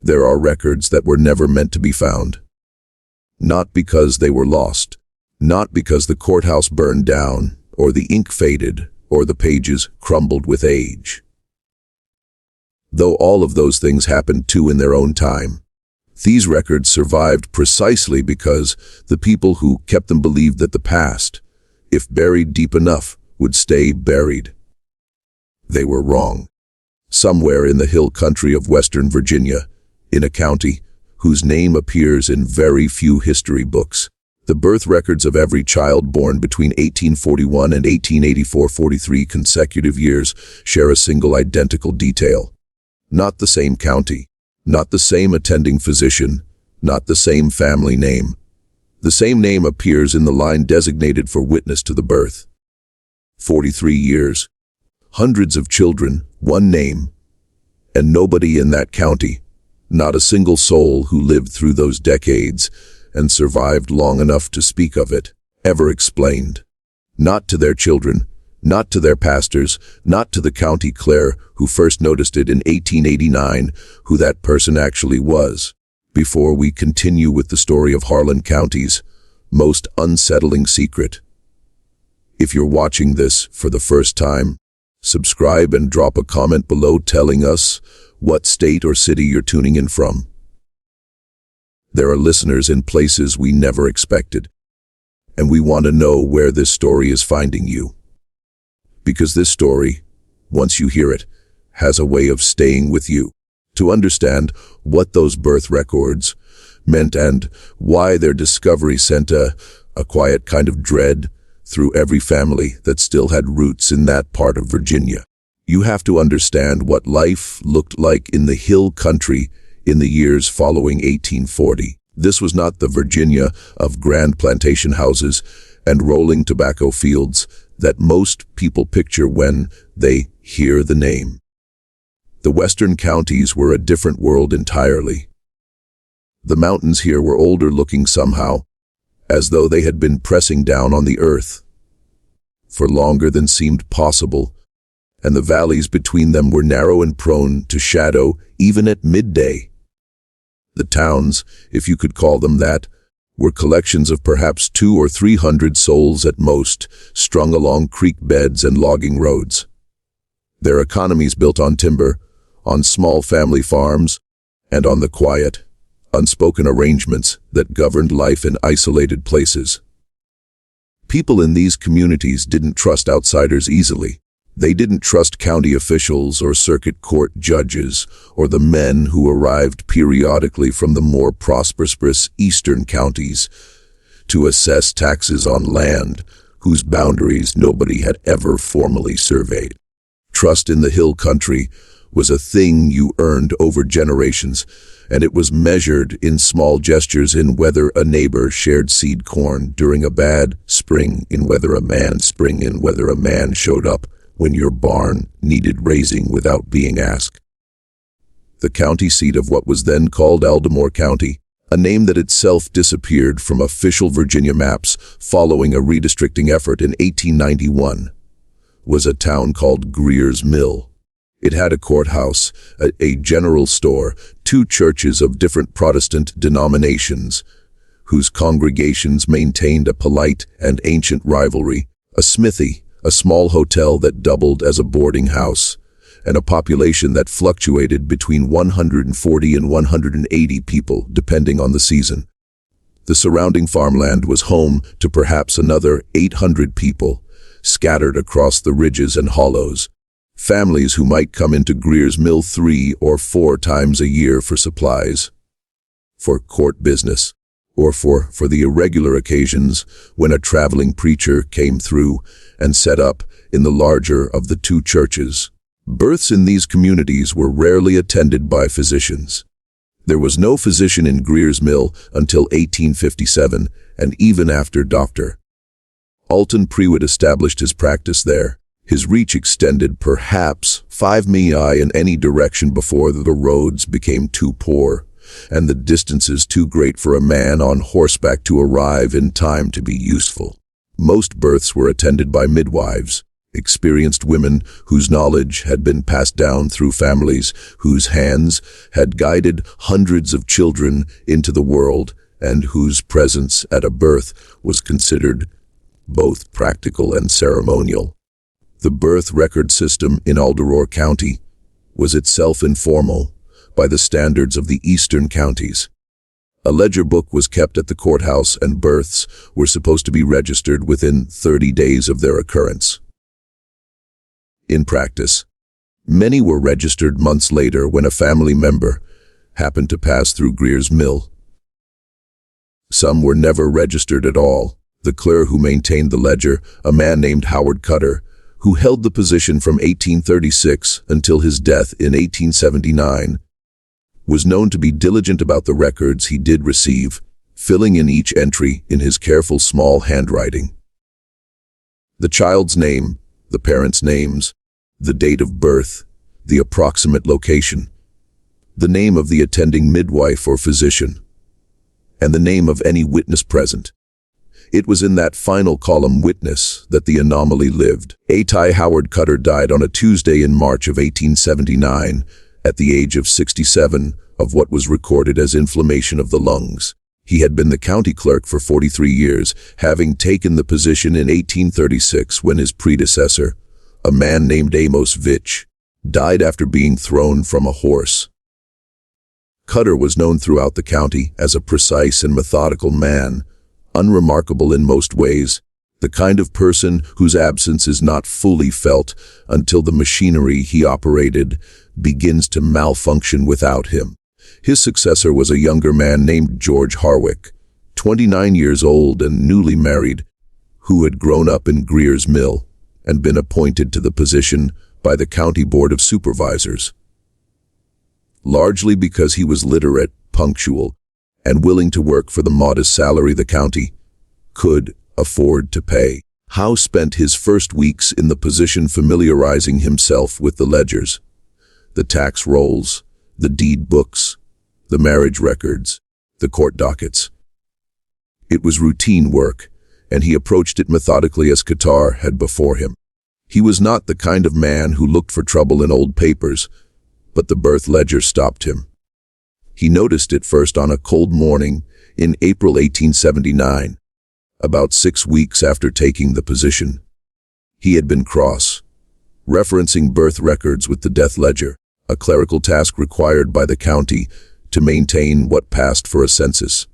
There are records that were never meant to be found. Not because they were lost, not because the courthouse burned down, or the ink faded, or the pages crumbled with age. Though all of those things happened too in their own time, these records survived precisely because the people who kept them believed that the past, if buried deep enough, would stay buried. They were wrong. Somewhere in the hill country of Western Virginia, in a county whose name appears in very few history books, the birth records of every child born between 1841 and 1884, 43 consecutive years, share a single identical detail. Not the same county, not the same attending physician, not the same family name. The same name appears in the line designated for witness to the birth. 43 years, hundreds of children, one name, and nobody in that county, not a single soul who lived through those decades and survived long enough to speak of it, ever explained. Not to their children, not to their pastors, not to the county clerk who first noticed it in 1889, who that person actually was. Before we continue with the story of Harlan County's most unsettling secret, if you're watching this for the first time, subscribe and drop a comment below telling us what state or city you're tuning in from. There are listeners in places we never expected, and we want to know where this story is finding you. Because this story, once you hear it, has a way of staying with you. To understand what those birth records meant and why their discovery sent a quiet kind of dread through every family that still had roots in that part of Virginia. You have to understand what life looked like in the hill country in the years following 1840. This was not the Virginia of grand plantation houses and rolling tobacco fields that most people picture when they hear the name. The western counties were a different world entirely. The mountains here were older looking somehow, as though they had been pressing down on the earth for longer than seemed possible, and the valleys between them were narrow and prone to shadow even at midday. The towns, if you could call them that, were collections of perhaps 200 or 300 souls at most, strung along creek beds and logging roads. Their economies built on timber, on small family farms, and on the quiet, unspoken arrangements that governed life in isolated places. People in these communities didn't trust outsiders easily. They didn't trust county officials or circuit court judges or the men who arrived periodically from the more prosperous eastern counties to assess taxes on land whose boundaries nobody had ever formally surveyed. Trust in the hill country was a thing you earned over generations, and it was measured in small gestures, in whether a neighbor shared seed corn during a bad spring, in whether a man showed up when your barn needed raising without being asked. The county seat of what was then called Albemarle County, a name that itself disappeared from official Virginia maps following a redistricting effort in 1891, was a town called Greer's Mill. It had a courthouse, a general store, 2 churches of different Protestant denominations, whose congregations maintained a polite and ancient rivalry, a smithy, a small hotel that doubled as a boarding house, and a population that fluctuated between 140 and 180 people, depending on the season. The surrounding farmland was home to perhaps another 800 people, scattered across the ridges and hollows, families who might come into Greer's Mill 3 or 4 times a year for supplies, for court business, or for the irregular occasions when a traveling preacher came through and set up in the larger of the 2 churches. Births in these communities were rarely attended by physicians. There was no physician in Greer's Mill until 1857, and even after Dr. Alton Prewitt established his practice there, his reach extended perhaps 5 miles in any direction before the roads became too poor and the distances too great for a man on horseback to arrive in time to be useful. Most births were attended by midwives, Experienced women whose knowledge had been passed down through families, whose hands had guided hundreds of children into the world, and whose presence at a birth was considered both practical and ceremonial. The birth record system in Alderore County was itself informal by the standards of the eastern counties. A ledger book was kept at the courthouse, and births were supposed to be registered within 30 days of their occurrence. In practice, many were registered months later when a family member happened to pass through Greer's Mill. Some were never registered at all. The clerk who maintained the ledger, a man named Howard Cutter, who held the position from 1836 until his death in 1879, was known to be diligent about the records he did receive, filling in each entry in his careful small handwriting. The child's name, the parents' names, the date of birth, the approximate location, the name of the attending midwife or physician, and the name of any witness present. It was in that final column, witness, that the anomaly lived. A.T.I. Howard Cutter died on a Tuesday in March of 1879, at the age of 67, of what was recorded as inflammation of the lungs. He had been the county clerk for 43 years, having taken the position in 1836 when his predecessor, a man named Amos Vitch, died after being thrown from a horse. Cutter was known throughout the county as a precise and methodical man, unremarkable in most ways, the kind of person whose absence is not fully felt until the machinery he operated begins to malfunction without him. His successor was a younger man named George Harwick, 29 years old and newly married, who had grown up in Greer's Mill and been appointed to the position by the County Board of Supervisors. Largely because he was literate, punctual, and willing to work for the modest salary the county could afford to pay, Howe spent his first weeks in the position familiarizing himself with the ledgers, the tax rolls, the deed books, the marriage records, the court dockets. It was routine work, and he approached it methodically as Qatar had before him. He was not the kind of man who looked for trouble in old papers, but the birth ledger stopped him. He noticed it first on a cold morning in April 1879, about 6 weeks after taking the position. He had been cross, referencing birth records with the death ledger, a clerical task required by the county to maintain what passed for a census.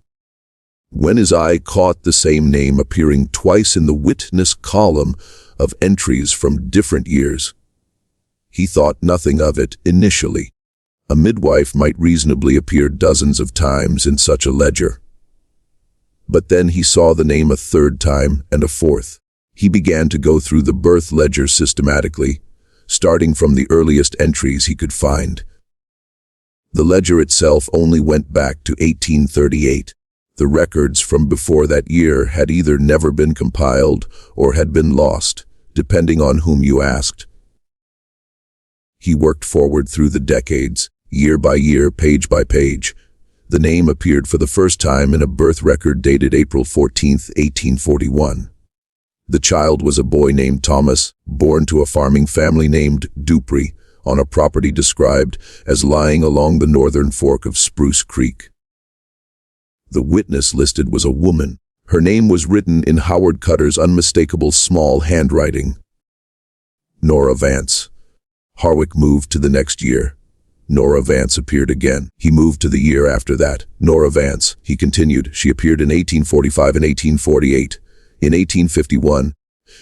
When his eye caught the same name appearing twice in the witness column of entries from different years, he thought nothing of it initially. A midwife might reasonably appear dozens of times in such a ledger. But then he saw the name a third time and a fourth. He began to go through the birth ledger systematically, starting from the earliest entries he could find. The ledger itself only went back to 1838. The records from before that year had either never been compiled or had been lost, depending on whom you asked. He worked forward through the decades, year by year, page by page. The name appeared for the first time in a birth record dated April 14, 1841. The child was a boy named Thomas, born to a farming family named Dupree, on a property described as lying along the northern fork of Spruce Creek. The witness listed was a woman. Her name was written in Howard Cutter's unmistakable small handwriting. Nora Vance. Harwick moved to the next year. Nora Vance appeared again. He moved to the year after that. Nora Vance, he continued. She appeared in 1845 and 1848. In 1851,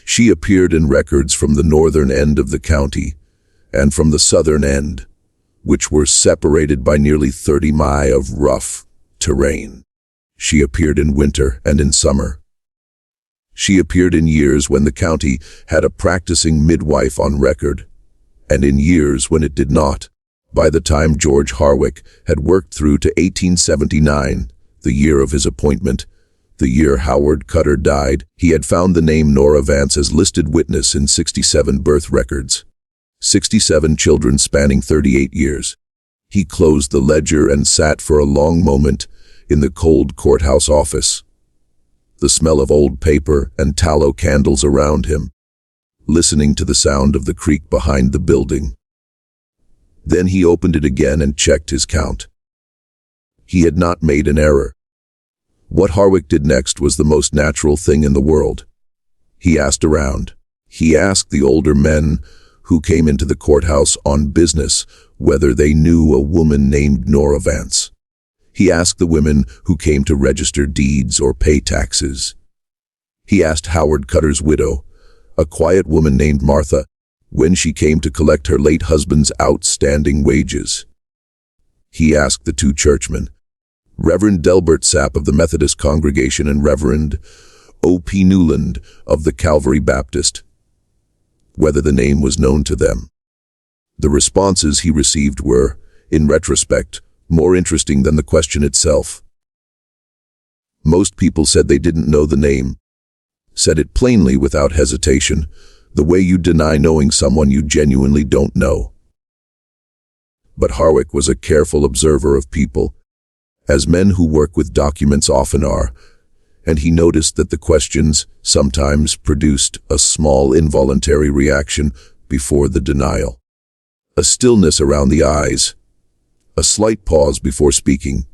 she appeared in records from the northern end of the county and from the southern end, which were separated by nearly 30 miles of rough terrain. She appeared in winter and in summer. She appeared in years when the county had a practicing midwife on record, and in years when it did not. By the time George Harwick had worked through to 1879, the year of his appointment, the year Howard Cutter died, he had found the name Nora Vance as listed witness in 67 birth records. 67 children spanning 38 years. He closed the ledger and sat for a long moment in the cold courthouse office, the smell of old paper and tallow candles around him, listening to the sound of the creak behind the building. Then he opened it again and checked his count. He had not made an error. What Harwick did next was the most natural thing in the world. He asked around. He asked the older men who came into the courthouse on business whether they knew a woman named Nora Vance. He asked the women who came to register deeds or pay taxes. He asked Howard Cutter's widow, a quiet woman named Martha, when she came to collect her late husband's outstanding wages. He asked the two churchmen, Reverend Delbert Sapp of the Methodist congregation and Reverend O.P. Newland of the Calvary Baptist, whether the name was known to them. The responses he received were, in retrospect, more interesting than the question itself. Most people said they didn't know the name, said it plainly without hesitation, the way you deny knowing someone you genuinely don't know. But Harwick was a careful observer of people, as men who work with documents often are, and he noticed that the questions sometimes produced a small involuntary reaction before the denial. A stillness around the eyes, a slight pause before speaking,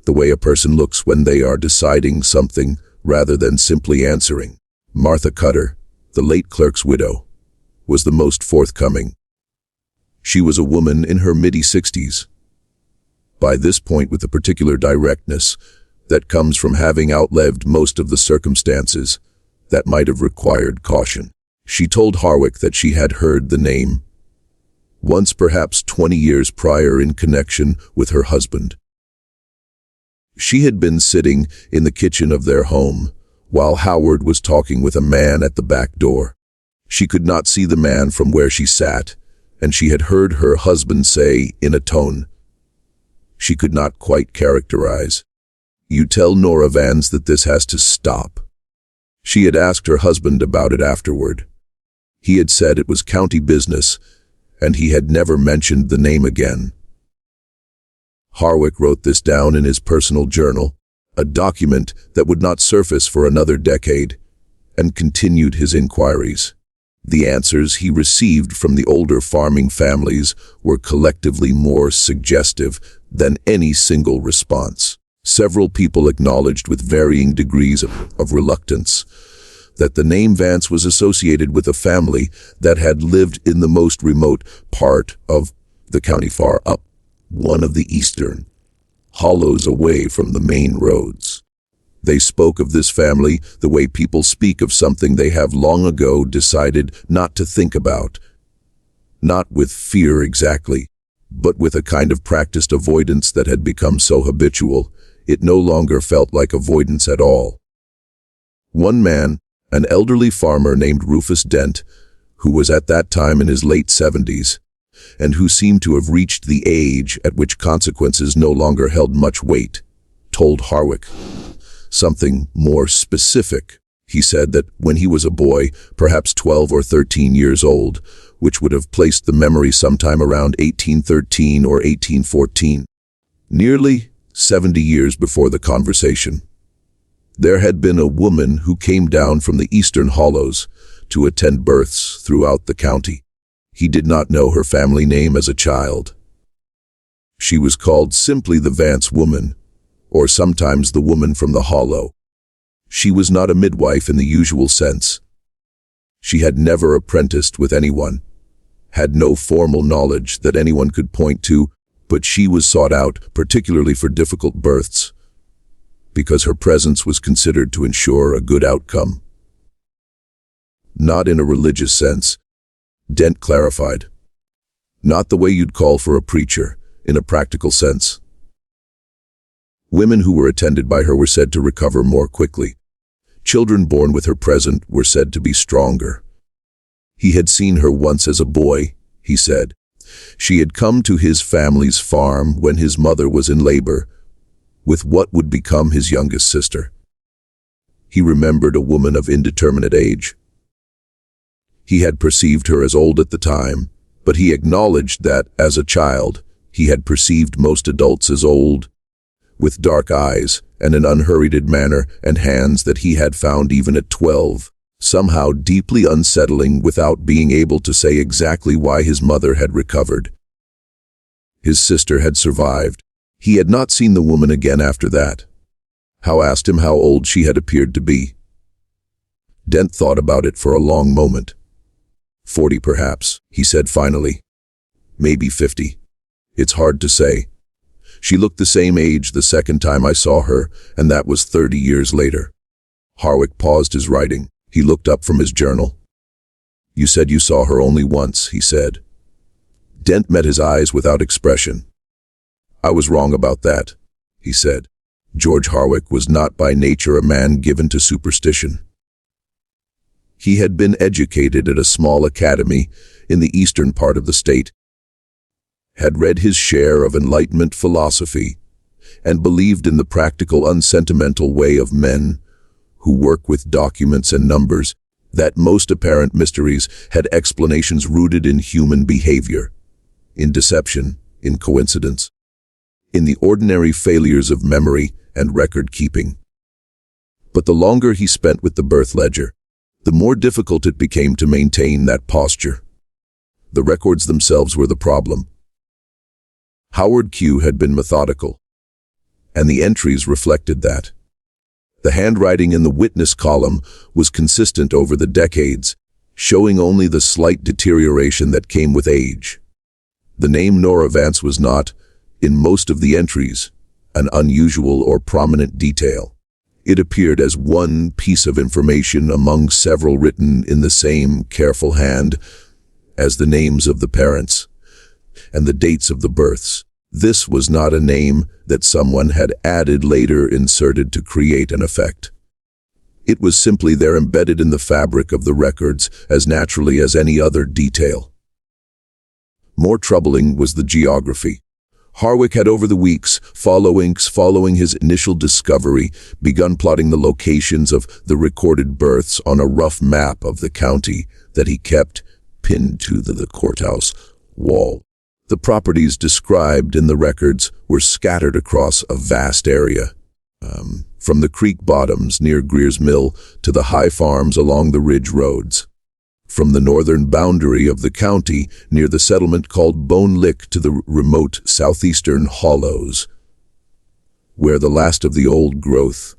the way a person looks when they are deciding something rather than simply answering. Martha Cutter, the late clerk's widow, was the most forthcoming. She was a woman in her mid-60s. By this point, with a particular directness that comes from having outlived most of the circumstances that might have required caution. She told Harwick that she had heard the name, once perhaps 20 years prior in connection with her husband. She had been sitting in the kitchen of their home while Howard was talking with a man at the back door. She could not see the man from where she sat, and she had heard her husband say in a tone she could not quite characterize, "You tell Nora Vance that this has to stop." She had asked her husband about it afterward. He had said it was county business, and he had never mentioned the name again. Harwick wrote this down in his personal journal, a document that would not surface for another decade, and continued his inquiries. The answers he received from the older farming families were collectively more suggestive than any single response. Several people acknowledged with varying degrees of reluctance that the name Vance was associated with a family that had lived in the most remote part of the county, far up one of the eastern hollows away from the main roads. They spoke of this family the way people speak of something they have long ago decided not to think about. Not with fear exactly, but with a kind of practiced avoidance that had become so habitual, it no longer felt like avoidance at all. One man, an elderly farmer named Rufus Dent, who was at that time in his late 70s, and who seemed to have reached the age at which consequences no longer held much weight, told Harwick something more specific. He said that when he was a boy, perhaps 12 or 13 years old, which would have placed the memory sometime around 1813 or 1814, nearly 70 years before the conversation, there had been a woman who came down from the eastern hollows to attend births throughout the county. He did not know her family name as a child. She was called simply the Vance woman, or sometimes the woman from the hollow. She was not a midwife in the usual sense. She had never apprenticed with anyone, had no formal knowledge that anyone could point to, but she was sought out, particularly for difficult births, because her presence was considered to ensure a good outcome. Not in a religious sense, Dent clarified. Not the way you'd call for a preacher, in a practical sense. Women who were attended by her were said to recover more quickly. Children born with her present were said to be stronger. He had seen her once as a boy, he said. She had come to his family's farm when his mother was in labor, with what would become his youngest sister. He remembered a woman of indeterminate age. He had perceived her as old at the time, but he acknowledged that, as a child, he had perceived most adults as old, with dark eyes and an unhurried manner and hands that he had found even at 12. somehow deeply unsettling without being able to say exactly why his mother had recovered. His sister had survived. He had not seen the woman again after that. Howe asked him how old she had appeared to be. Dent thought about it for a long moment. 40 perhaps, he said finally. Maybe 50. It's hard to say. She looked the same age the second time I saw her, and that was 30 years later. Harwick paused his writing. He looked up from his journal. You said you saw her only once, he said. Dent met his eyes without expression. I was wrong about that, he said. George Harwick was not by nature a man given to superstition. He had been educated at a small academy in the eastern part of the state, had read his share of Enlightenment philosophy, and believed in the practical, unsentimental way of men who work with documents and numbers, that most apparent mysteries had explanations rooted in human behavior, in deception, in coincidence, in the ordinary failures of memory and record-keeping. But the longer he spent with the birth ledger, the more difficult it became to maintain that posture. The records themselves were the problem. Howard Q had been methodical, and the entries reflected that. The handwriting in the witness column was consistent over the decades, showing only the slight deterioration that came with age. The name Nora Vance was not, in most of the entries, an unusual or prominent detail. It appeared as one piece of information among several written in the same careful hand as the names of the parents and the dates of the births. This was not a name that someone had added later inserted to create an effect. It was simply there embedded in the fabric of the records as naturally as any other detail. More troubling was the geography. Harwick had over the weeks, following his initial discovery, begun plotting the locations of the recorded births on a rough map of the county that he kept pinned to the courthouse wall. The properties described in the records were scattered across a vast area, from the creek bottoms near Greer's Mill to the high farms along the ridge roads, from the northern boundary of the county near the settlement called Bone Lick to the remote southeastern hollows, where the last of the old growth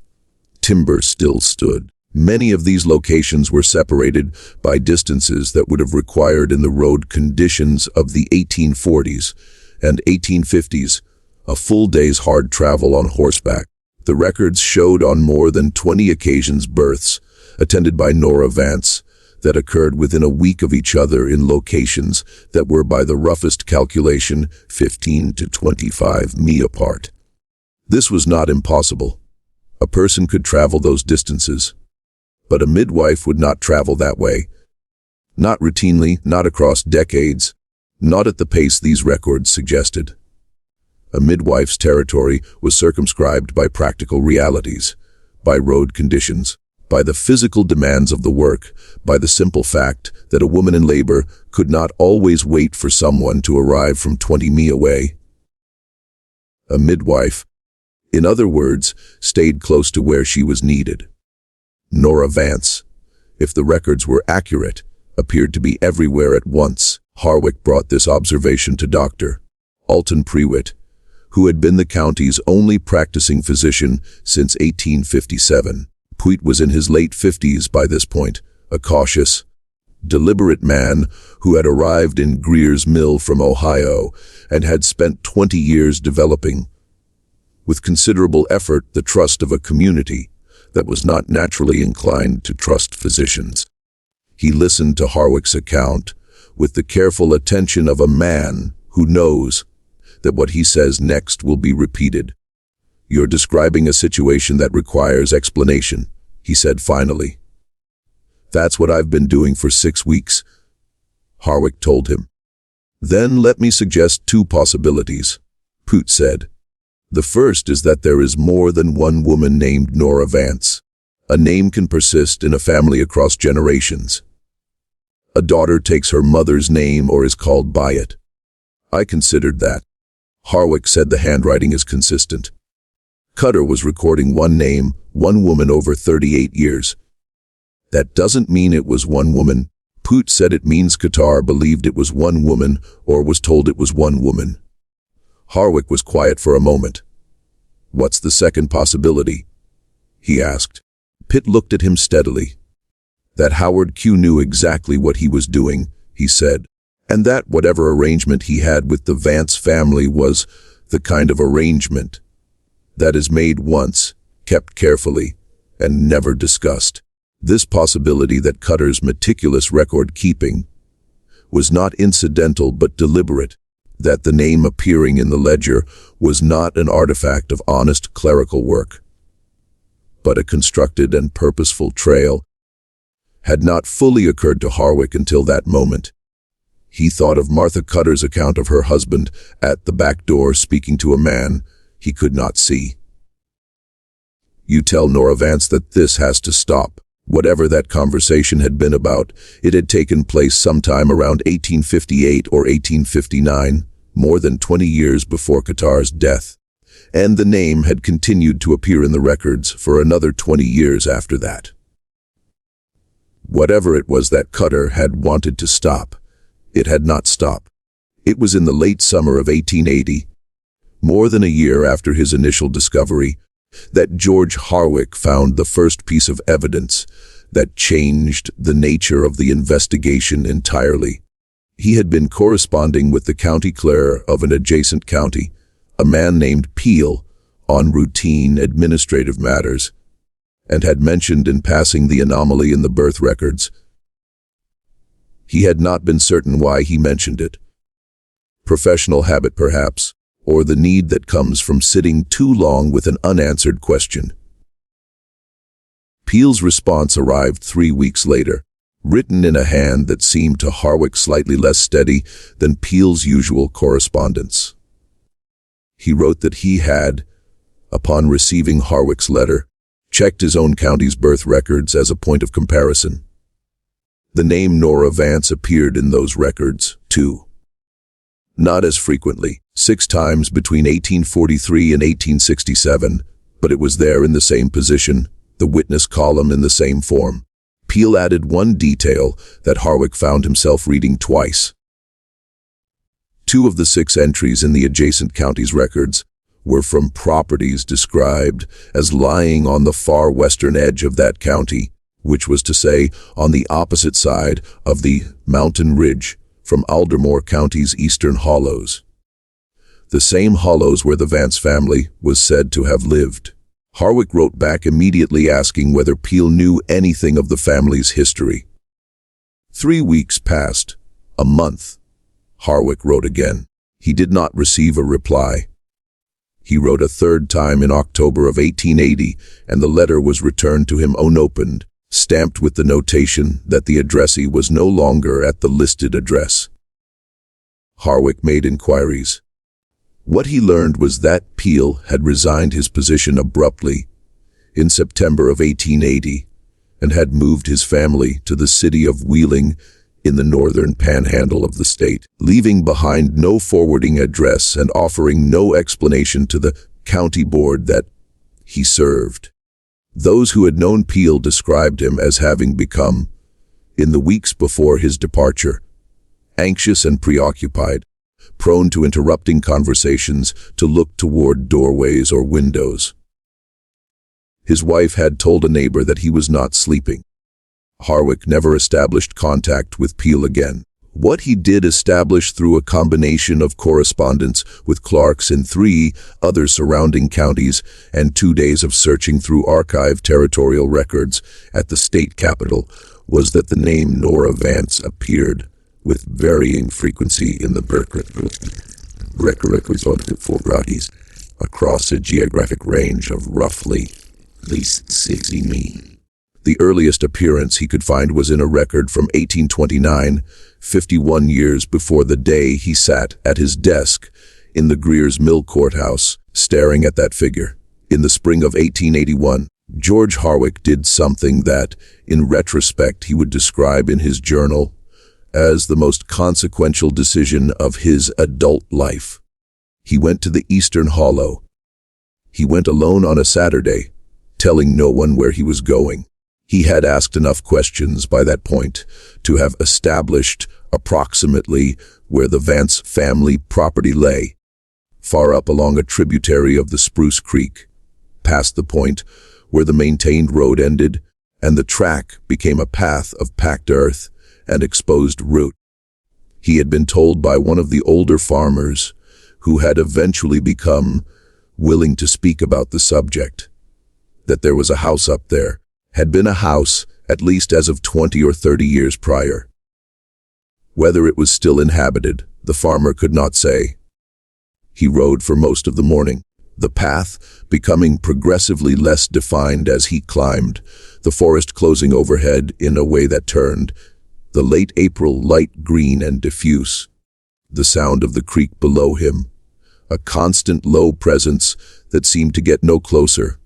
timber still stood. Many of these locations were separated by distances that would have required in the road conditions of the 1840s and 1850s a full day's hard travel on horseback. The records showed on more than 20 occasions births, attended by Nora Vance, that occurred within a week of each other in locations that were by the roughest calculation 15 to 25 mi apart. This was not impossible. A person could travel those distances. But a midwife would not travel that way. Not routinely, not across decades, not at the pace these records suggested. A midwife's territory was circumscribed by practical realities, by road conditions, by the physical demands of the work, by the simple fact that a woman in labor could not always wait for someone to arrive from 20 mi away. A midwife, in other words, stayed close to where she was needed. Nora Vance, if the records were accurate, appeared to be everywhere at once. Harwick brought this observation to Dr. Alton Prewitt, who had been the county's only practicing physician since 1857. Prewitt was in his late 50s by this point, a cautious, deliberate man who had arrived in Greer's Mill from Ohio and had spent 20 years developing, with considerable effort, the trust of a community that was not naturally inclined to trust physicians. He listened to Harwick's account with the careful attention of a man who knows that what he says next will be repeated. "You're describing a situation that requires explanation," he said finally. "That's what I've been doing for 6 weeks," Harwick told him. "Then let me suggest 2 possibilities," Prewitt said. "The first is that there is more than one woman named Nora Vance. A name can persist in a family across generations. A daughter takes her mother's name or is called by it. I considered that." Harwick said the handwriting is consistent. Cutter was recording one name, one woman over 38 years. That doesn't mean it was one woman. Poot said it means Qatar believed it was one woman or was told it was one woman. Harwick was quiet for a moment. What's the second possibility? He asked. Pitt looked at him steadily. That Howard Q knew exactly what he was doing, he said, and that whatever arrangement he had with the Vance family was the kind of arrangement that is made once, kept carefully, and never discussed. This possibility that Cutter's meticulous record-keeping was not incidental but deliberate, that the name appearing in the ledger was not an artifact of honest clerical work, but a constructed and purposeful trail, had not fully occurred to Harwick until that moment. He thought of Martha Cutter's account of her husband at the back door speaking to a man he could not see. You tell Nora Vance that this has to stop. Whatever that conversation had been about, it had taken place sometime around 1858 or 1859, more than 20 years before Qatar's death, and the name had continued to appear in the records for another 20 years after that. Whatever it was that Cutter had wanted to stop, it had not stopped. It was in the late summer of 1880, more than a year after his initial discovery, that George Harwick found the first piece of evidence that changed the nature of the investigation entirely. He had been corresponding with the county clerk of an adjacent county, a man named Peel, on routine administrative matters, and had mentioned in passing the anomaly in the birth records. He had not been certain why he mentioned it. Professional habit, perhaps, or the need that comes from sitting too long with an unanswered question. Peel's response arrived 3 weeks later, written in a hand that seemed to Harwick slightly less steady than Peel's usual correspondence. He wrote that he had, upon receiving Harwick's letter, checked his own county's birth records as a point of comparison. The name Nora Vance appeared in those records, too. Not as frequently, 6 times between 1843 and 1867, but it was there in the same position, the witness column in the same form. Peel added one detail that Harwick found himself reading twice. 2 of the 6 entries in the adjacent county's records were from properties described as lying on the far western edge of that county, which was to say, on the opposite side of the mountain ridge from Aldermore County's eastern hollows. The same hollows where the Vance family was said to have lived. Harwick wrote back immediately asking whether Peel knew anything of the family's history. 3 weeks passed. A month. Harwick wrote again. He did not receive a reply. He wrote a third time in October of 1880, and the letter was returned to him unopened, stamped with the notation that the addressee was no longer at the listed address. Harwick made inquiries. What he learned was that Peel had resigned his position abruptly in September of 1880 and had moved his family to the city of Wheeling in the northern panhandle of the state, leaving behind no forwarding address and offering no explanation to the county board that he served. Those who had known Peel described him as having become, in the weeks before his departure, anxious and preoccupied, prone to interrupting conversations to look toward doorways or windows. His wife had told a neighbor that he was not sleeping. Harwick never established contact with Peel again. What he did establish through a combination of correspondence with clerks in 3 other surrounding counties and 2 days of searching through archived territorial records at the state capitol was that the name Nora Vance appeared with varying frequency in the birth records across a geographic range of roughly at least 60 miles. The earliest appearance he could find was in a record from 1829, 51 years before the day he sat at his desk in the Greer's Mill courthouse, staring at that figure. In the spring of 1881, George Harwick did something that, in retrospect, he would describe in his journal as the most consequential decision of his adult life. He went to the Eastern Hollow. He went alone on a Saturday, telling no one where he was going. He had asked enough questions by that point to have established approximately where the Vance family property lay, far up along a tributary of the Spruce Creek, past the point where the maintained road ended and the track became a path of packed earth and exposed root. He had been told by one of the older farmers, who had eventually become willing to speak about the subject, that there was a house up there, had been a house at least as of 20 or 30 years prior. Whether it was still inhabited, the farmer could not say. He rode for most of the morning, the path becoming progressively less defined as he climbed, the forest closing overhead in a way that turned the late April light green and diffuse. The sound of the creek below him, a constant low presence that seemed to get no closer,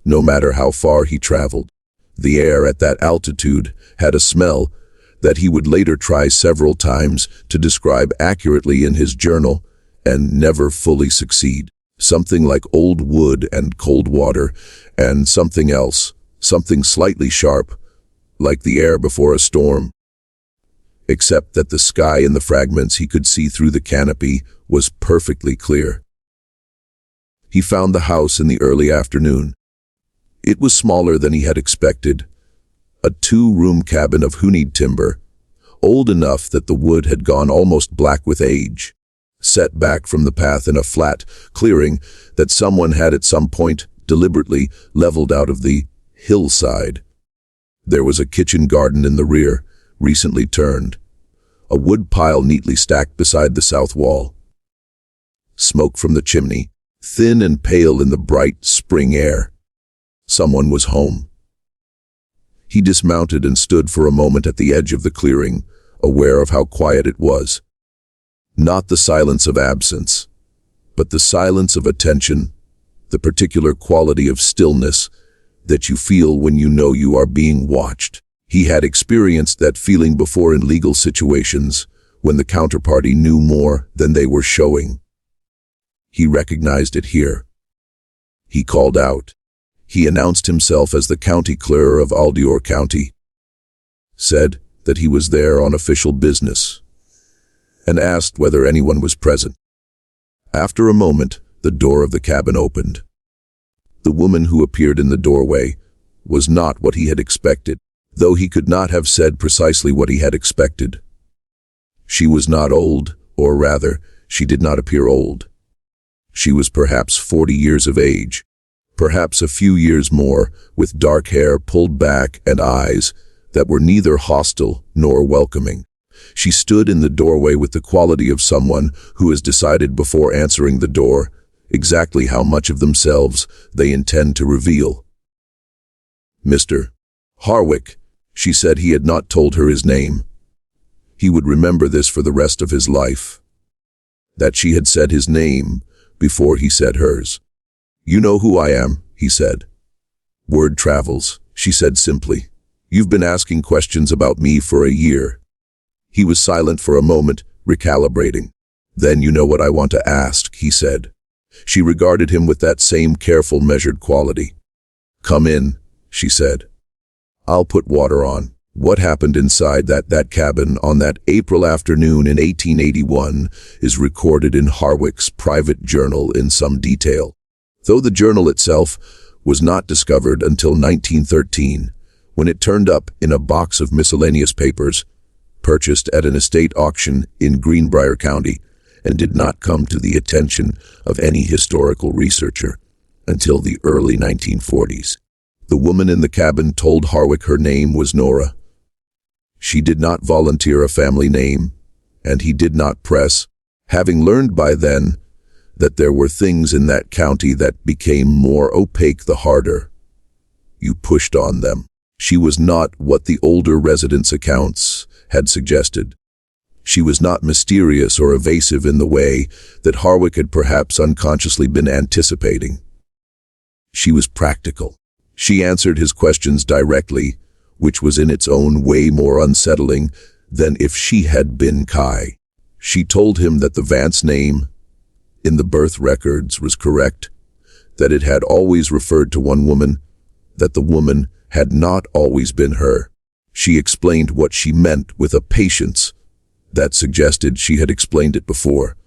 no matter how far he traveled. The air at that altitude had a smell that he would later try several times to describe accurately in his journal and never fully succeed. Something like old wood and cold water, and something else, something slightly sharp, like the air before a storm. Except that the sky in the fragments he could see through the canopy was perfectly clear. He found the house in the early afternoon. It was smaller than he had expected, a 2-room cabin of hunied timber, old enough that the wood had gone almost black with age, set back from the path in a flat clearing that someone had at some point deliberately leveled out of the hillside. There was a kitchen garden in the rear, recently turned, a wood pile neatly stacked beside the south wall. Smoke from the chimney, thin and pale in the bright spring air. Someone was home. He dismounted and stood for a moment at the edge of the clearing, aware of how quiet it was. Not the silence of absence, but the silence of attention, the particular quality of stillness that you feel when you know you are being watched. He had experienced that feeling before in legal situations, when the counterparty knew more than they were showing. He recognized it here. He called out. He announced himself as the county clerk of Aldior County, said that he was there on official business, and asked whether anyone was present. After a moment, the door of the cabin opened. The woman who appeared in the doorway was not what he had expected, though he could not have said precisely what he had expected. She was not old, or rather, she did not appear old. She was perhaps 40 years of age, perhaps a few years more, with dark hair pulled back and eyes that were neither hostile nor welcoming. She stood in the doorway with the quality of someone who has decided before answering the door exactly how much of themselves they intend to reveal. Mr. Harwick, she said. He had not told her his name. He would remember this for the rest of his life. That she had said his name before he said hers. "You know who I am," he said. "Word travels," she said simply. "You've been asking questions about me for a year." He was silent for a moment, recalibrating. "Then you know what I want to ask," he said. She regarded him with that same careful, measured quality. "Come in," she said. "I'll put water on." What happened inside that cabin on that April afternoon in 1881 is recorded in Harwick's private journal in some detail, though the journal itself was not discovered until 1913, when it turned up in a box of miscellaneous papers purchased at an estate auction in Greenbrier County, and did not come to the attention of any historical researcher until the early 1940s. The woman in the cabin told Harwick her name was Nora. She did not volunteer a family name, and he did not press, having learned by then that there were things in that county that became more opaque the harder you pushed on them. She was not what the older residents' accounts had suggested. She was not mysterious or evasive in the way that Harwick had perhaps unconsciously been anticipating. She was practical. She answered his questions directly, which was in its own way more unsettling than if she had been Kai. She told him that the Vance name in the birth records was correct, that it had always referred to one woman, that the woman had not always been her. She explained what she meant with a patience that suggested she had explained it before,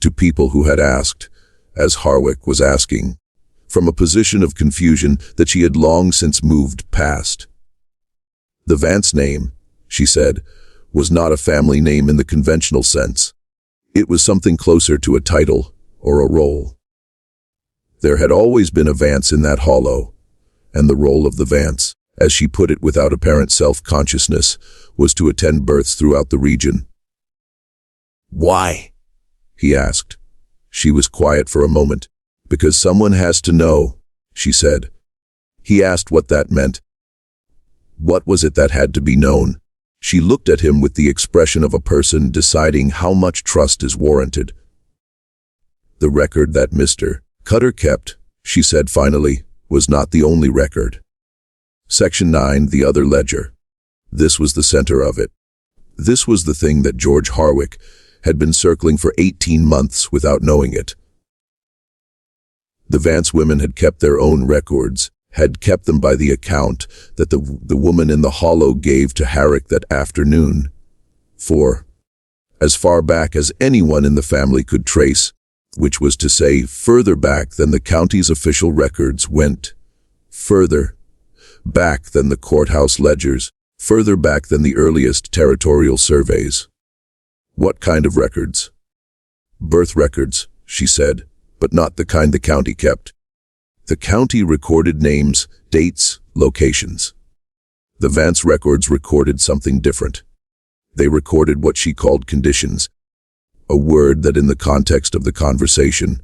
to people who had asked, as Harwick was asking, from a position of confusion that she had long since moved past. The Vance name, she said, was not a family name in the conventional sense. It was something closer to a title or a role. There had always been a Vance in that hollow, and the role of the Vance, as she put it without apparent self-consciousness, was to attend births throughout the region. "Why?" he asked. She was quiet for a moment. "Because someone has to know," she said. He asked what that meant. What was it that had to be known? She looked at him with the expression of a person deciding how much trust is warranted. "The record that Mr. Cutter kept," she said finally, "was not the only record. Section 9, the other ledger. This was the center of it. This was the thing that George Harwick had been circling for 18 months without knowing it. The Vance women had kept their own records, had kept them by the account that the woman in the hollow gave to Harwick that afternoon, for as far back as anyone in the family could trace, which was to say further back than the county's official records went, further back than the courthouse ledgers, further back than the earliest territorial surveys. What kind of records? Birth records, she said, but not the kind the county kept. The county recorded names, dates, locations. The Vance records recorded something different. They recorded what she called conditions, a word that in the context of the conversation,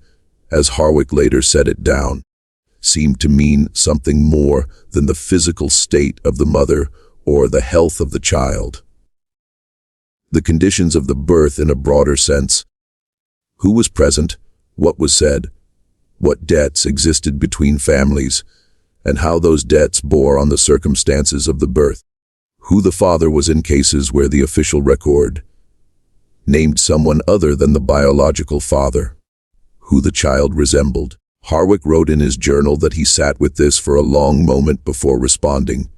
as Harwick later set it down, seemed to mean something more than the physical state of the mother or the health of the child. The conditions of the birth in a broader sense. Who was present, what was said, what debts existed between families, and how those debts bore on the circumstances of the birth. Who the father was in cases where the official record named someone other than the biological father. Who the child resembled. Harwick wrote in his journal that he sat with this for a long moment before responding.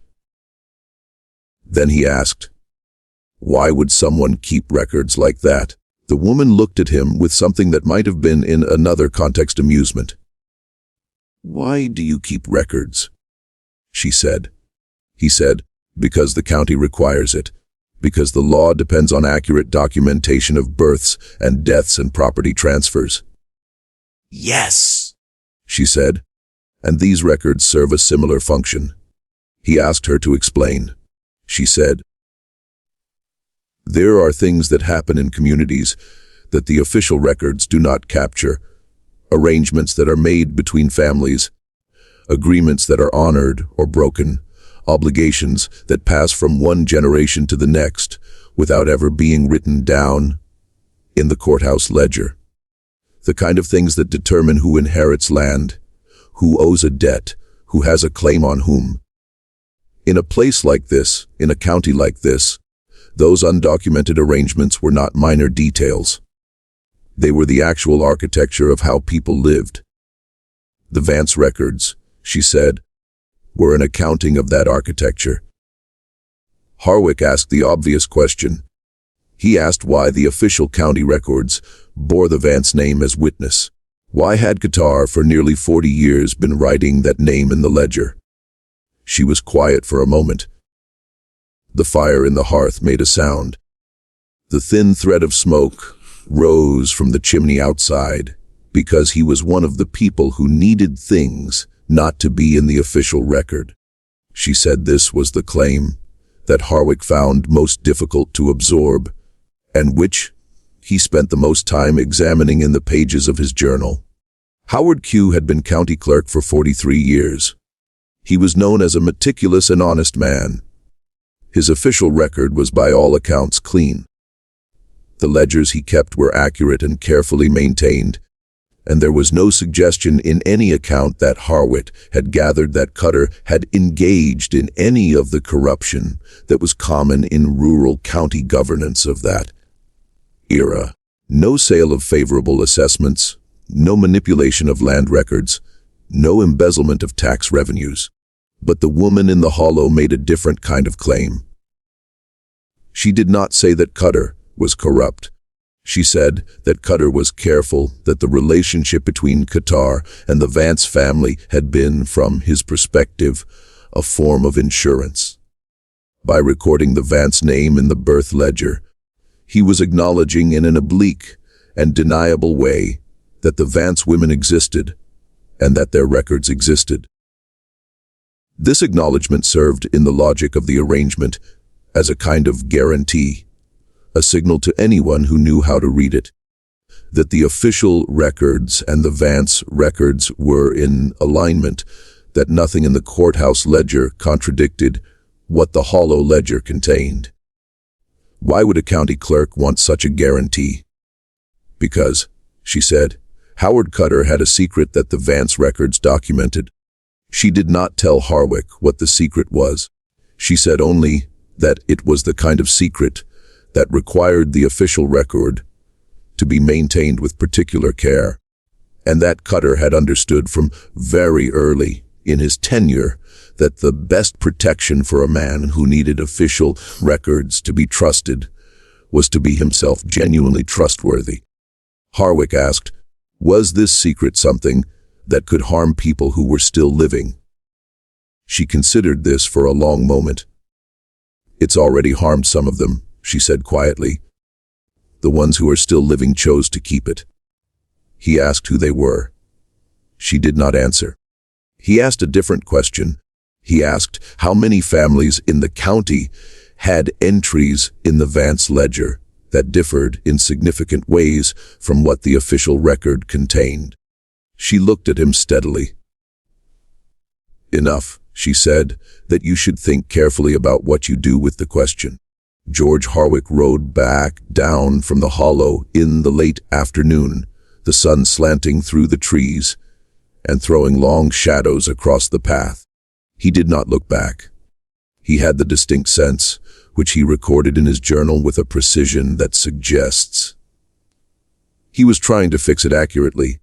Then he asked, "Why would someone keep records like that?" The woman looked at him with something that might have been in another context amusement. "Why do you keep records?" she said. He said, "Because the county requires it. Because the law depends on accurate documentation of births and deaths and property transfers." "Yes," she said, "and these records serve a similar function." He asked her to explain. She said, "There are things that happen in communities that the official records do not capture, arrangements that are made between families, agreements that are honored or broken, obligations that pass from one generation to the next without ever being written down in the courthouse ledger. The kind of things that determine who inherits land, who owes a debt, who has a claim on whom. In a place like this, in a county like this, those undocumented arrangements were not minor details. They were the actual architecture of how people lived. The Vance records, she said, were an accounting of that architecture." Harwick asked the obvious question. He asked why the official county records bore the Vance name as witness. Why had Qatar for nearly 40 years been writing that name in the ledger? She was quiet for a moment. The fire in the hearth made a sound. The thin thread of smoke rose from the chimney outside, because he was one of the people who needed things not to be in the official record. She said this was the claim that Harwick found most difficult to absorb, and which he spent the most time examining in the pages of his journal. Howard Q had been county clerk for 43 years. He was known as a meticulous and honest man. His official record was by all accounts clean. The ledgers he kept were accurate and carefully maintained, and there was no suggestion in any account that Harwick had gathered that Cutter had engaged in any of the corruption that was common in rural county governance of that era. No sale of favorable assessments, no manipulation of land records, no embezzlement of tax revenues. But the woman in the hollow made a different kind of claim. She did not say that Cutter was corrupt. She said that Cutter was careful, that the relationship between Qatar and the Vance family had been, from his perspective, a form of insurance. By recording the Vance name in the birth ledger, he was acknowledging in an oblique and deniable way that the Vance women existed and that their records existed. This acknowledgement served in the logic of the arrangement as a kind of guarantee, a signal to anyone who knew how to read it, that the official records and the Vance records were in alignment, that nothing in the courthouse ledger contradicted what the hollow ledger contained. Why would a county clerk want such a guarantee? Because, she said, Howard Cutter had a secret that the Vance records documented. She did not tell Harwick what the secret was. She said only that it was the kind of secret that required the official record to be maintained with particular care, and that Cutter had understood from very early in his tenure that the best protection for a man who needed official records to be trusted was to be himself genuinely trustworthy. Harwick asked, was this secret something that could harm people who were still living? She considered this for a long moment. It's already harmed some of them, she said quietly. The ones who are still living chose to keep it. He asked who they were. She did not answer. He asked a different question. He asked how many families in the county had entries in the Vance ledger that differed in significant ways from what the official record contained. She looked at him steadily. Enough, she said, that you should think carefully about what you do with the question. George Harwick rode back down from the hollow in the late afternoon, the sun slanting through the trees and throwing long shadows across the path. He did not look back. He had the distinct sense, which he recorded in his journal with a precision that suggests he was trying to fix it accurately,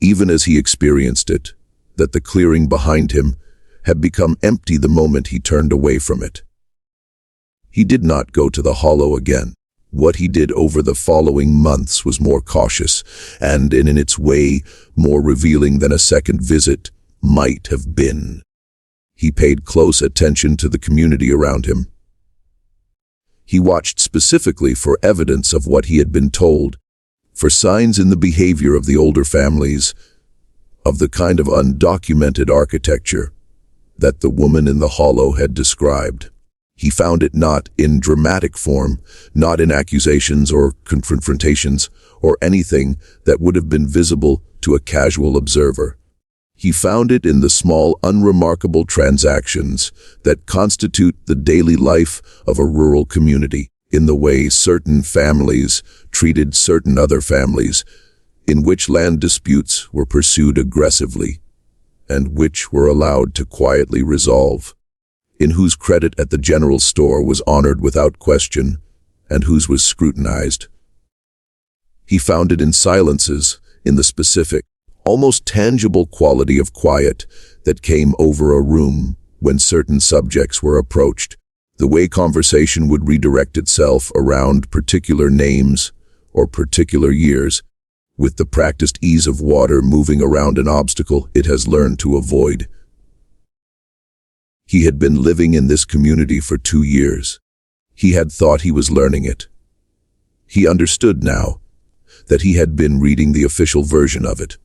even as he experienced it, that the clearing behind him had become empty the moment he turned away from it. He did not go to the hollow again. What he did over the following months was more cautious and, in its way, more revealing than a second visit might have been. He paid close attention to the community around him. He watched specifically for evidence of what he had been told, for signs in the behavior of the older families, of the kind of undocumented architecture that the woman in the hollow had described. He found it not in dramatic form, not in accusations or confrontations, or anything that would have been visible to a casual observer. He found it in the small, unremarkable transactions that constitute the daily life of a rural community, in the way certain families treated certain other families, in which land disputes were pursued aggressively, and which were allowed to quietly resolve, in whose credit at the general store was honored without question, and whose was scrutinized. He found it in silences, in the specific, almost tangible quality of quiet that came over a room when certain subjects were approached, the way conversation would redirect itself around particular names or particular years, with the practiced ease of water moving around an obstacle it has learned to avoid. He had been living in this community for 2 years. He had thought he was learning it. He understood now that he had been reading the official version of it,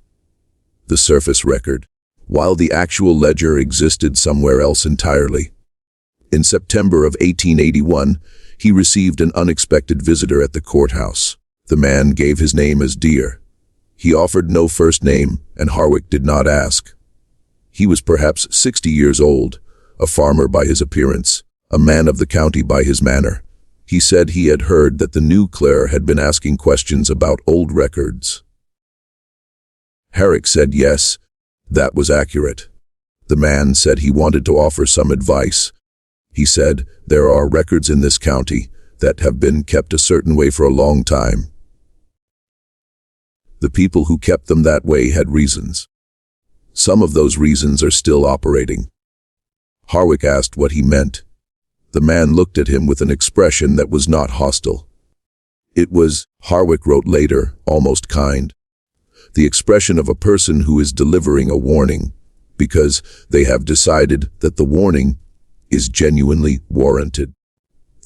the surface record, while the actual ledger existed somewhere else entirely. In September of 1881, he received an unexpected visitor at the courthouse. The man gave his name as Deer. He offered no first name, and Harwick did not ask. He was perhaps 60 years old, a farmer by his appearance, a man of the county by his manner. He said he had heard that the new clerk had been asking questions about old records. Herrick said yes, that was accurate. The man said he wanted to offer some advice. He said, there are records in this county that have been kept a certain way for a long time. The people who kept them that way had reasons. Some of those reasons are still operating. Harwick asked what he meant. The man looked at him with an expression that was not hostile. It was, Harwick wrote later, almost kind. The expression of a person who is delivering a warning, because they have decided that the warning is genuinely warranted.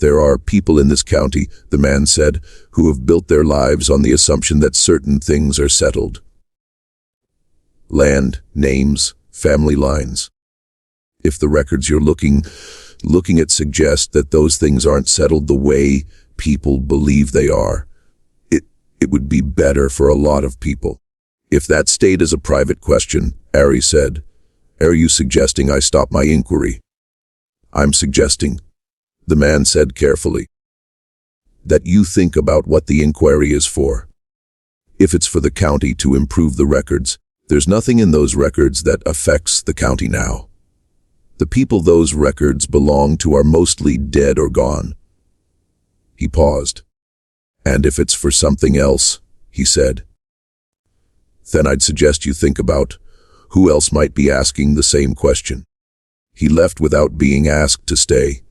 There are people in this county, the man said, who have built their lives on the assumption that certain things are settled. Land, names, family lines. If the records you're looking at suggest that those things aren't settled the way people believe they are, it would be better for a lot of people. If that stayed as a private question, Ari said, are you suggesting I stop my inquiry? I'm suggesting, the man said carefully, that you think about what the inquiry is for. If it's for the county to improve the records, there's nothing in those records that affects the county now. The people those records belong to are mostly dead or gone. He paused. And if it's for something else, he said, then I'd suggest you think about who else might be asking the same question. He left without being asked to stay.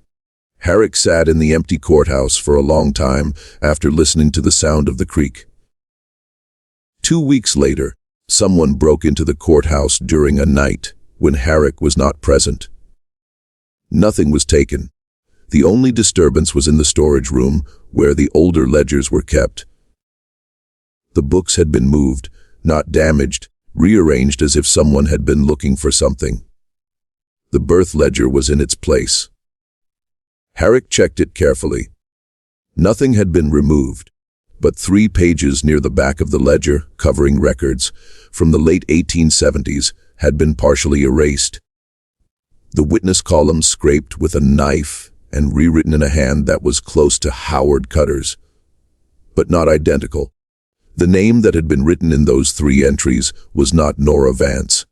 Harwick sat in the empty courthouse for a long time after listening to the sound of the creak. 2 weeks later, someone broke into the courthouse during a night when Harwick was not present. Nothing was taken. The only disturbance was in the storage room where the older ledgers were kept. The books had been moved, not damaged, rearranged as if someone had been looking for something. The birth ledger was in its place. Harwick checked it carefully. Nothing had been removed, but 3 pages near the back of the ledger, covering records from the late 1870s, had been partially erased. The witness column scraped with a knife and rewritten in a hand that was close to Howard Cutter's, but not identical. The name that had been written in those 3 entries was not Nora Vance.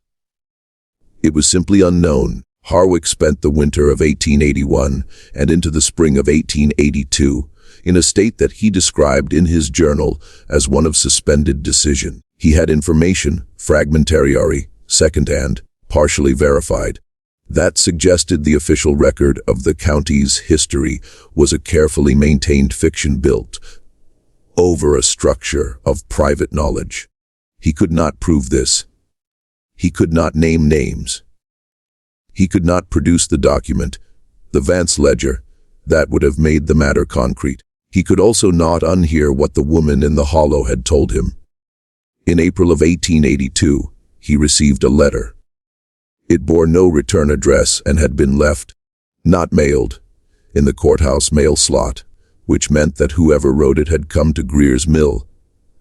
It was simply unknown. Harwick spent the winter of 1881 and into the spring of 1882 in a state that he described in his journal as one of suspended decision. He had information, fragmentary, second-hand, partially verified, that suggested the official record of the county's history was a carefully maintained fiction built over a structure of private knowledge. He could not prove this. He could not name names. He could not produce the document, the Vance ledger, that would have made the matter concrete. He could also not unhear what the woman in the hollow had told him. In April of 1882, he received a letter. It bore no return address and had been left, not mailed, in the courthouse mail slot, which meant that whoever wrote it had come to Greer's Mill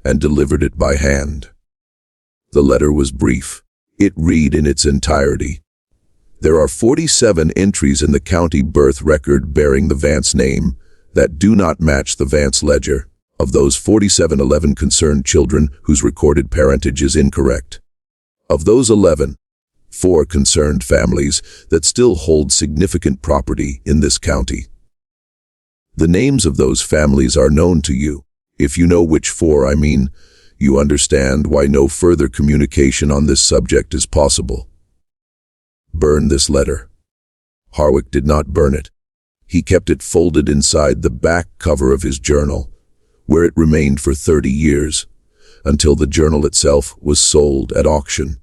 and delivered it by hand. The letter was brief. It read in its entirety, there are 47 entries in the county birth record bearing the Vance name that do not match the Vance ledger. Of those 47, 11 concern children whose recorded parentage is incorrect. Of those 11, 4 concerned families that still hold significant property in this county. The names of those families are known to you. If you know which 4 I mean, you understand why no further communication on this subject is possible. Burn this letter. Harwick did not burn it. He kept it folded inside the back cover of his journal, where it remained for 30 years, until the journal itself was sold at auction.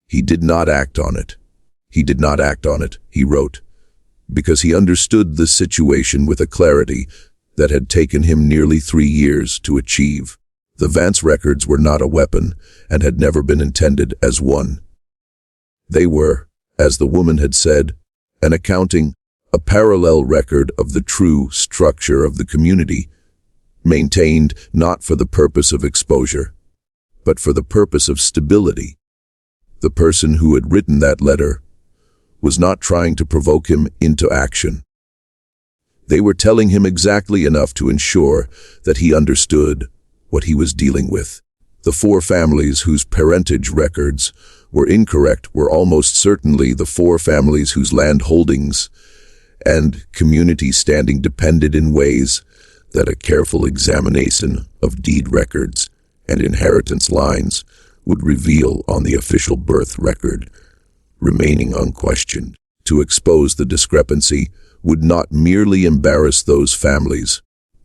He did not act on it. He did not act on it, he wrote, because he understood the situation with a clarity that had taken him nearly 3 years to achieve. The Vance records were not a weapon and had never been intended as one. They were, as the woman had said, an accounting, a parallel record of the true structure of the community, maintained not for the purpose of exposure, but for the purpose of stability. The person who had written that letter was not trying to provoke him into action. They were telling him exactly enough to ensure that he understood what he was dealing with. The 4 families whose parentage records were incorrect were almost certainly the 4 families whose land holdings and community standing depended in ways that a careful examination of deed records and inheritance lines would reveal on the official birth record, remaining unquestioned. to expose the discrepancy would not merely embarrass those families.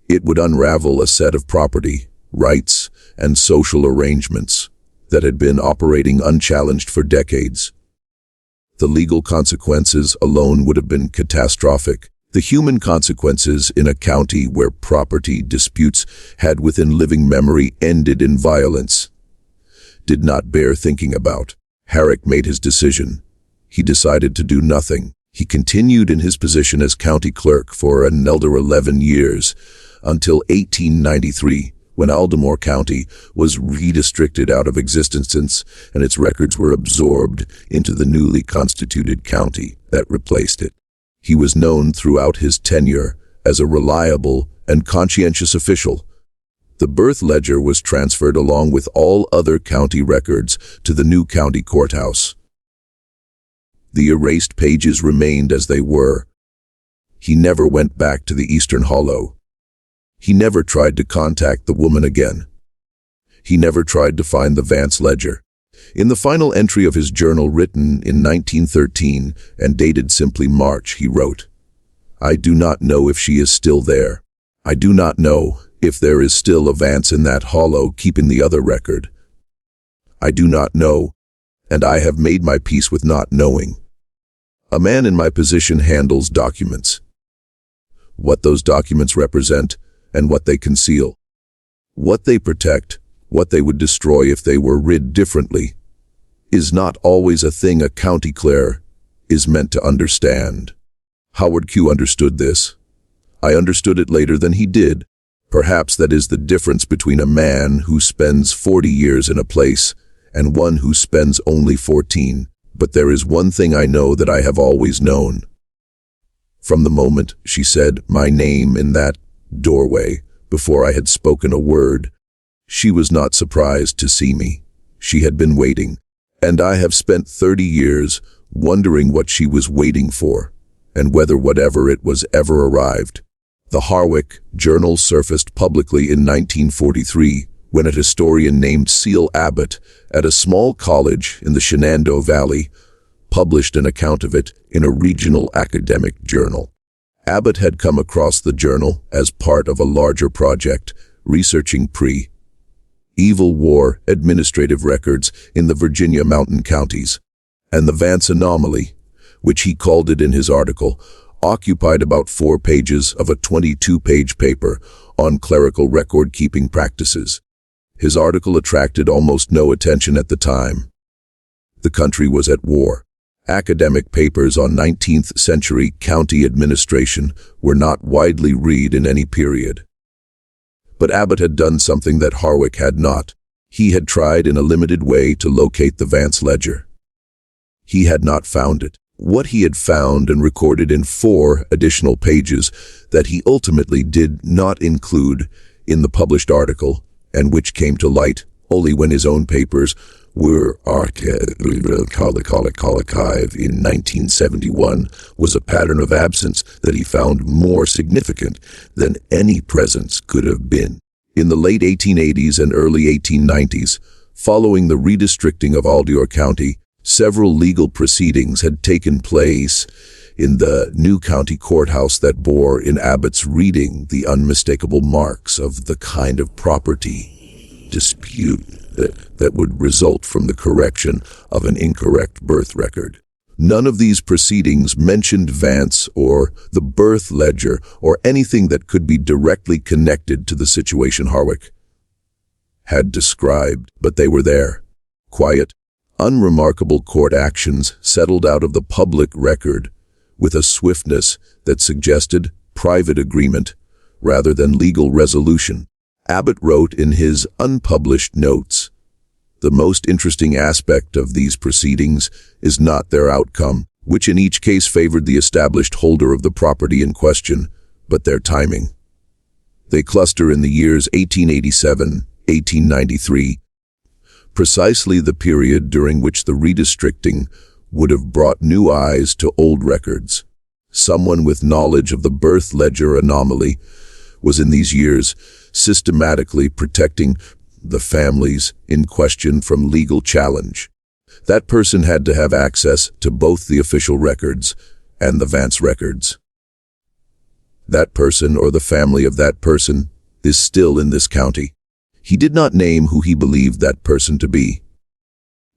It would unravel a set of property, rights, and social arrangements that had been operating unchallenged for decades. The legal consequences alone would have been catastrophic. The human consequences in a county where property disputes had within living memory ended in violence did not bear thinking about. Herrick made his decision. He decided to do nothing. He continued in his position as county clerk for another 11 years, until 1893, when Aldermore County was redistricted out of existence and its records were absorbed into the newly constituted county that replaced it. He was known throughout his tenure as a reliable and conscientious official. The birth ledger was transferred along with all other county records to the new county courthouse. The erased pages remained as they were. He never went back to the Eastern Hollow. He never tried to contact the woman again. He never tried to find the Vance ledger. In the final entry of his journal written in 1913 and dated simply March, he wrote, "I do not know if she is still there. I do not know if there is still a Vance in that hollow keeping the other record. I do not know, and I have made my peace with not knowing. A man in my position handles documents. What those documents represent and what they conceal, what they protect, what they would destroy if they were read differently, is not always a thing a county clerk is meant to understand." Howard Q. understood this. I understood it later than he did. Perhaps that is the difference between a man who spends 40 years in a place and one who spends only 14. But there is one thing I know that I have always known. From the moment she said my name in that doorway, before I had spoken a word, she was not surprised to see me. She had been waiting, and I have spent 30 years wondering what she was waiting for, and whether whatever it was ever arrived. The Harwick Journal surfaced publicly in 1943 when a historian named Seal Abbott at a small college in the Shenandoah Valley published an account of it in a regional academic journal. Abbott had come across the journal as part of a larger project researching pre-Evil War administrative records in the Virginia mountain counties, and the Vance anomaly, which he called it in his article, occupied about 4 pages of a 22-page paper on clerical record-keeping practices. His article attracted almost no attention at the time. The country was at war. Academic papers on 19th-century county administration were not widely read in any period. But Abbott had done something that Harwick had not. He had tried in a limited way to locate the Vance ledger. He had not found it. What he had found and recorded in 4 additional pages that he ultimately did not include in the published article, and which came to light only when his own papers were archived in 1971, was a pattern of absence that he found more significant than any presence could have been. In the late 1880s and early 1890s, following the redistricting of Aldermore County, several legal proceedings had taken place in the new county courthouse that bore in Abbott's reading the unmistakable marks of the kind of property dispute that would result from the correction of an incorrect birth record. None of these proceedings mentioned Vance or the birth ledger or anything that could be directly connected to the situation Harwick had described, but they were there. Quiet, unremarkable court actions settled out of the public record with a swiftness that suggested private agreement rather than legal resolution. Abbott wrote in his unpublished notes, "The most interesting aspect of these proceedings is not their outcome, which in each case favored the established holder of the property in question, but their timing. They cluster in the years 1887, 1893, precisely the period during which the redistricting would have brought new eyes to old records. Someone with knowledge of the birth ledger anomaly was in these years systematically protecting the families in question from legal challenge. That person had to have access to both the official records and the Vance records. That person or the family of that person is still in this county. He did not name who he believed that person to be.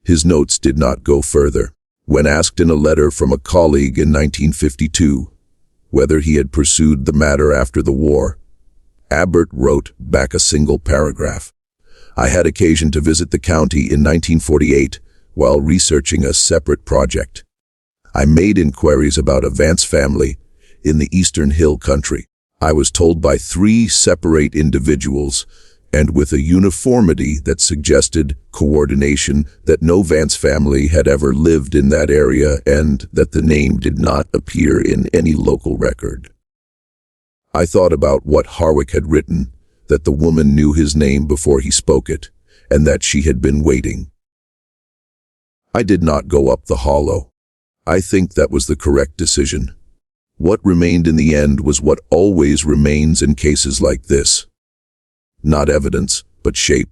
His notes did not go further. When asked in a letter from a colleague in 1952 whether he had pursued the matter after the war, Abbott wrote back a single paragraph. I had occasion to visit the county in 1948 while researching a separate project. I made inquiries about a Vance family in the Eastern Hill Country. I was told by 3 separate individuals, and with a uniformity that suggested coordination, that no Vance family had ever lived in that area and that the name did not appear in any local record. I thought about what Harwick had written, that the woman knew his name before he spoke it, and that she had been waiting. I did not go up the hollow. I think that was the correct decision. What remained in the end was what always remains in cases like this. Not evidence, but shape.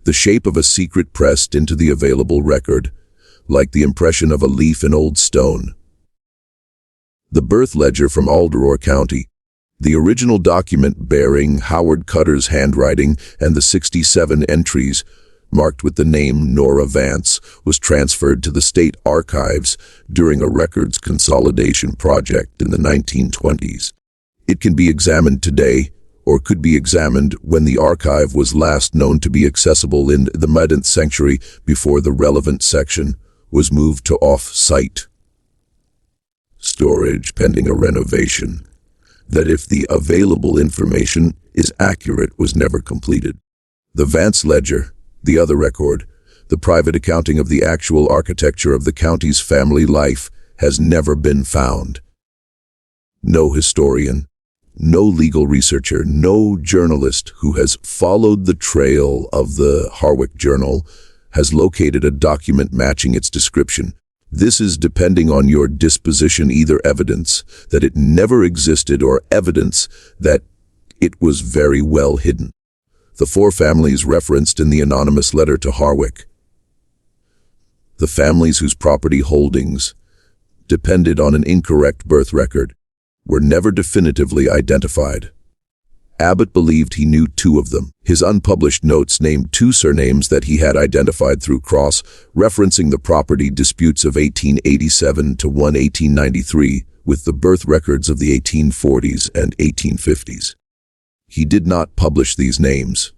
The shape of a secret pressed into the available record, like the impression of a leaf in old stone. The birth ledger from Alderore County, the original document bearing Howard Cutter's handwriting and the 67 entries marked with the name Nora Vance, was transferred to the state archives during a records consolidation project in the 1920s. It can be examined today, or could be examined when the archive was last known to be accessible in the 19th century before the relevant section was moved to off-site storage pending a renovation. That if the available information is accurate was never completed. The Vance ledger, the other record, the private accounting of the actual architecture of the county's family life, has never been found. No historian, no legal researcher, no journalist who has followed the trail of the Harwick Journal has located a document matching its description. This is depending on your disposition, either evidence that it never existed or evidence that it was very well hidden. The 4 families referenced in the anonymous letter to Harwick, the families whose property holdings depended on an incorrect birth record, were never definitively identified. Abbott believed he knew 2 of them. His unpublished notes named 2 surnames that he had identified through cross-referencing the property disputes of 1887 to 1893 with the birth records of the 1840s and 1850s. He did not publish these names.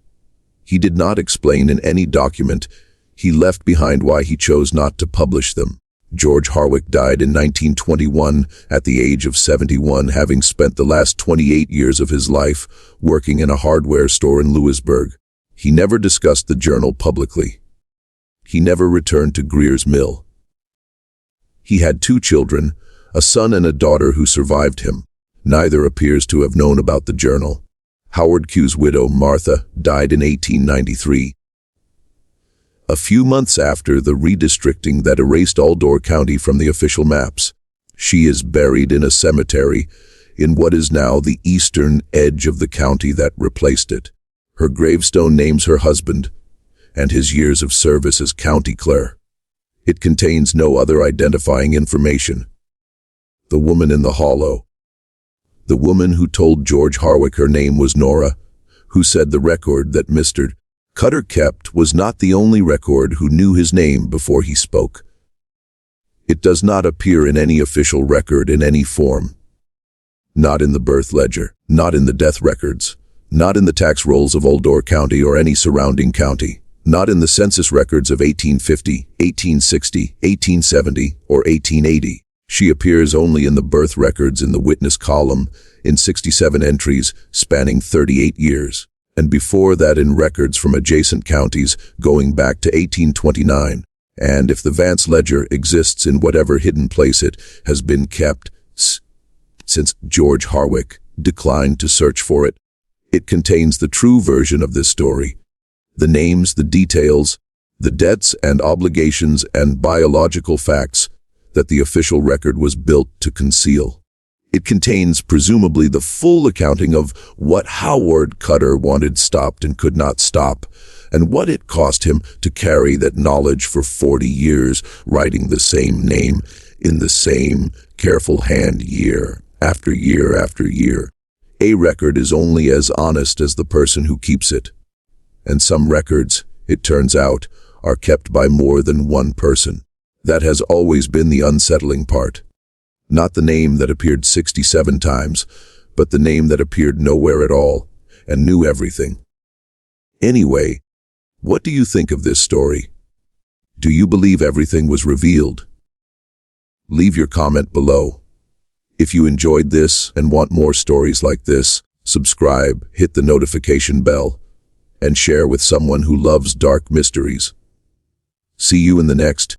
He did not explain in any document he left behind why he chose not to publish them. George Harwick died in 1921 at the age of 71, having spent the last 28 years of his life working in a hardware store in Louisburg. He never discussed the journal publicly. He never returned to Greer's Mill. He had 2 children, a son and a daughter who survived him. Neither appears to have known about the journal. Howard Q's widow, Martha, died in 1893. A few months after the redistricting that erased Alderore County from the official maps. She is buried in a cemetery in what is now the eastern edge of the county that replaced it. Her gravestone names her husband and his years of service as county clerk. It contains no other identifying information. The woman in the hollow. The woman who told George Harwick her name was Nora, who said the record that Mr. Cutter kept was not the only record who knew his name before he spoke. It does not appear in any official record in any form. Not in the birth ledger, not in the death records, not in the tax rolls of Alderore County or any surrounding county, not in the census records of 1850, 1860, 1870, or 1880. She appears only in the birth records in the witness column in 67 entries spanning 38 years. And before that in records from adjacent counties going back to 1829, and if the Vance ledger exists in whatever hidden place it has been kept since George Harwick declined to search for it, it contains the true version of this story, the names, the details, the debts and obligations and biological facts that the official record was built to conceal. It contains presumably the full accounting of what Howard Cutter wanted stopped and could not stop, and what it cost him to carry that knowledge for 40 years, writing the same name in the same careful hand year after year after year. A record is only as honest as the person who keeps it. And some records, it turns out, are kept by more than one person. That has always been the unsettling part. Not the name that appeared 67 times, but the name that appeared nowhere at all and knew everything. Anyway, what do you think of this story? Do you believe everything was revealed? Leave your comment below. If you enjoyed this and want more stories like this, subscribe, hit the notification bell, and share with someone who loves dark mysteries. See you in the next